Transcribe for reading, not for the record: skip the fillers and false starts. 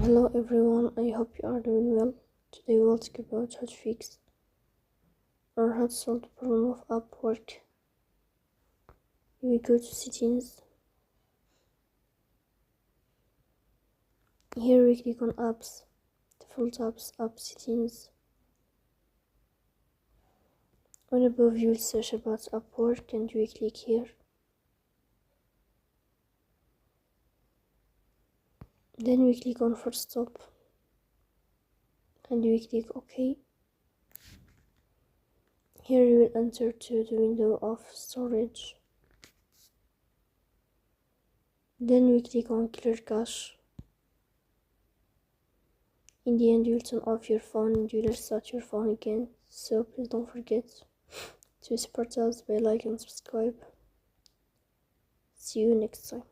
Hello everyone, I hope you are doing well. Today we'll talk about how to fix or how to solve the problem of Upwork. We go to settings. Here we click on apps, default apps, app settings. On above you will search about Upwork and we click here. Then we click on first stop and we click OK. Here you will enter to the window of storage. Then we click on clear cache. In the end, you will turn off your phone and you will restart your phone again. So please don't forget to support us by like and subscribe. See you next time.